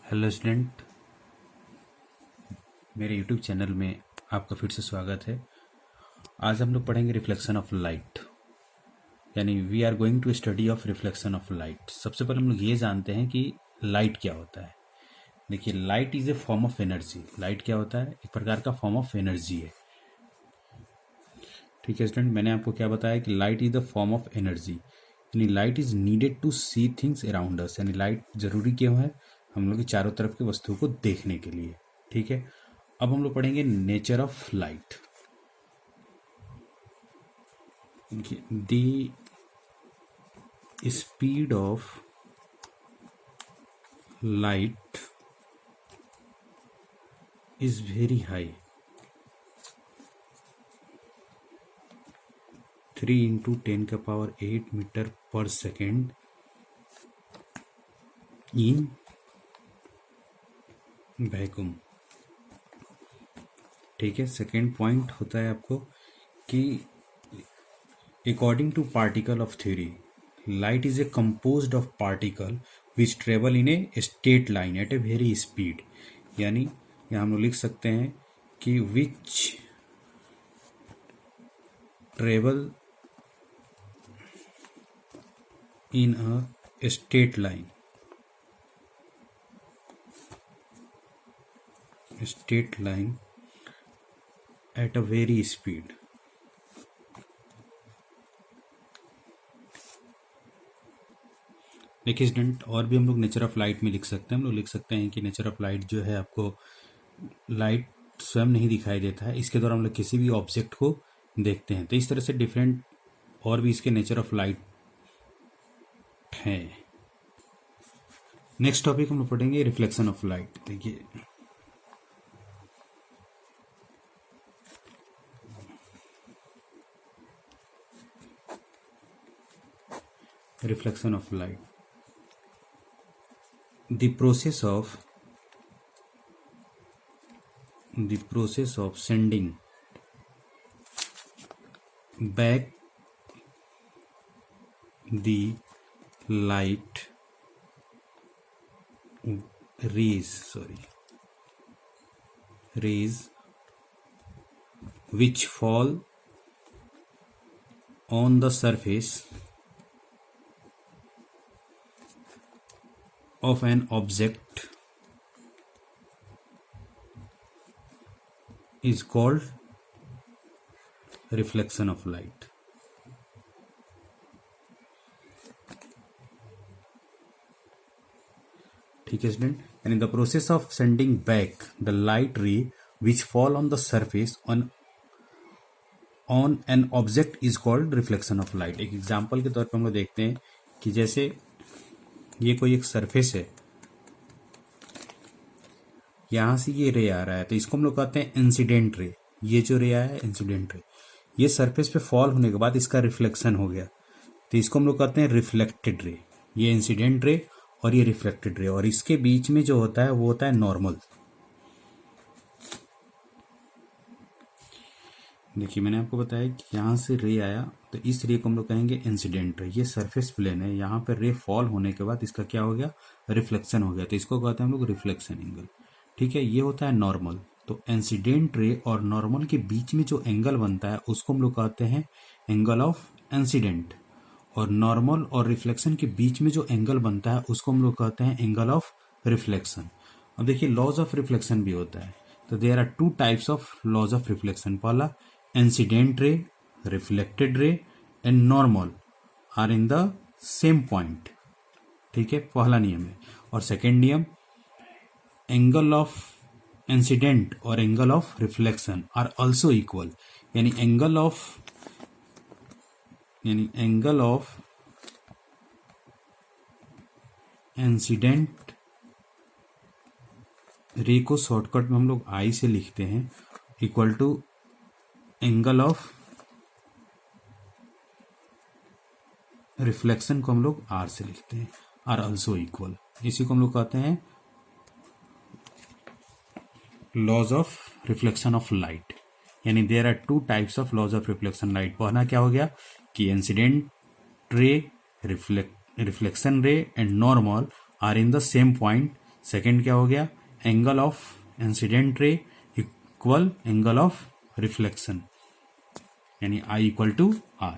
Hello student, मेरे YouTube channel में आपका फिर से स्वागत है। आज हम लोग पढ़ेंगे रिफ्लेक्शन ऑफ लाइट, यानी we are going to study of reflection of light. सबसे पहले हम लोग ये जानते हैं कि लाइट क्या होता है। देखिए, light is A form of energy. Light क्या होता है? एक प्रकार का फॉर्म ऑफ एनर्जी है। ठीक है स्टूडेंट, मैंने आपको क्या बताया कि light is the form of energy, यानी light is needed to see things around us. यानी लाइट जरूरी क्यों है? हम लोग की चारों तरफ की वस्तुओं को देखने के लिए। ठीक है, अब हम लोग पढ़ेंगे nature of light. The speed of light is very high, 3 × 10⁸ metre per second in vacuum. ठीक है, सेकेंड पॉइंट होता है आपको कि according to particle of theory, light is a composed of particle which travel in a straight line at a very speed. यानी यहाँ हम लोग लिख सकते हैं कि which travel in a straight line at a very speed. देखिए student, और भी हम लोग नेचर ऑफ लाइट में लिख सकते हैं। हम लोग लिख सकते हैं कि नेचर ऑफ लाइट जो है, आपको लाइट स्वयं नहीं दिखाई देता है, इसके द्वारा हम लोग किसी भी ऑब्जेक्ट को देखते हैं। तो इस तरह से डिफरेंट और भी इसके नेचर ऑफ लाइट है। नेक्स्ट टॉपिक हम लोग पढ़ेंगे रिफ्लेक्शन ऑफ लाइट। देखिए, reflection of light, the process of sending back the light rays which fall on the surface of an object is called reflection of light. ठीक है student, यानी the process of sending back the light रे विच fall on the surface on an object is called reflection of light. एक example के तौर पर हम लोग देखते हैं कि जैसे ये कोई एक सरफेस है, यहां से ये रे आ रहा है, तो इसको हम लोग कहते हैं इंसिडेंट रे। ये जो रे आया है इंसिडेंट रे, ये सरफेस पे फॉल होने के बाद इसका रिफ्लेक्शन हो गया, तो इसको हम लोग कहते हैं रिफ्लेक्टेड रे। ये इंसिडेंट रे और ये रिफ्लेक्टेड रे, और इसके बीच में जो होता है वो होता है नॉर्मल। देखिए, मैंने आपको बताया कि यहाँ से रे आया, तो इस रे को हम लोग कहेंगे इंसिडेंट रे। ये सरफेस प्लेन है, यहाँ पर रे फॉल होने के बाद इसका क्या हो गया? रिफ्लेक्शन हो गया, तो इसको कहते हैं हम लोग रिफ्लेक्शन एंगल। ठीक है, ये होता है नॉर्मल। तो इंसिडेंट रे और नॉर्मल के बीच में जो एंगल बनता है उसको हम लोग कहते हैं एंगल ऑफ इंसिडेंट, और नॉर्मल और रिफ्लेक्शन के बीच में जो एंगल बनता है उसको हम लोग कहते हैं एंगल ऑफ रिफ्लेक्शन। अब देखिए, लॉज ऑफ रिफ्लेक्शन भी होता है। तो there are 2 types of laws of reflection. पहला, incident ray, reflected ray and normal are in the same point. ठीक है, पहला नियम है। और सेकेंड नियम, एंगल ऑफ इंसिडेंट और angle of reflection are also equal. यानी एंगल ऑफ इंसिडेंट रे को शॉर्टकट में हम लोग आई से लिखते हैं, equal to angle of reflection को हम लोग आर से लिखते हैं, आर ऑल्सो इक्वल। इसी को हम लोग कहते हैं laws of reflection of light. यानी there are 2 types of laws of reflection light. पहला क्या हो गया कि incident ray, reflection ray and normal are in the same point. Second क्या हो गया, angle of incident ray equal angle of reflection, यानी I = R।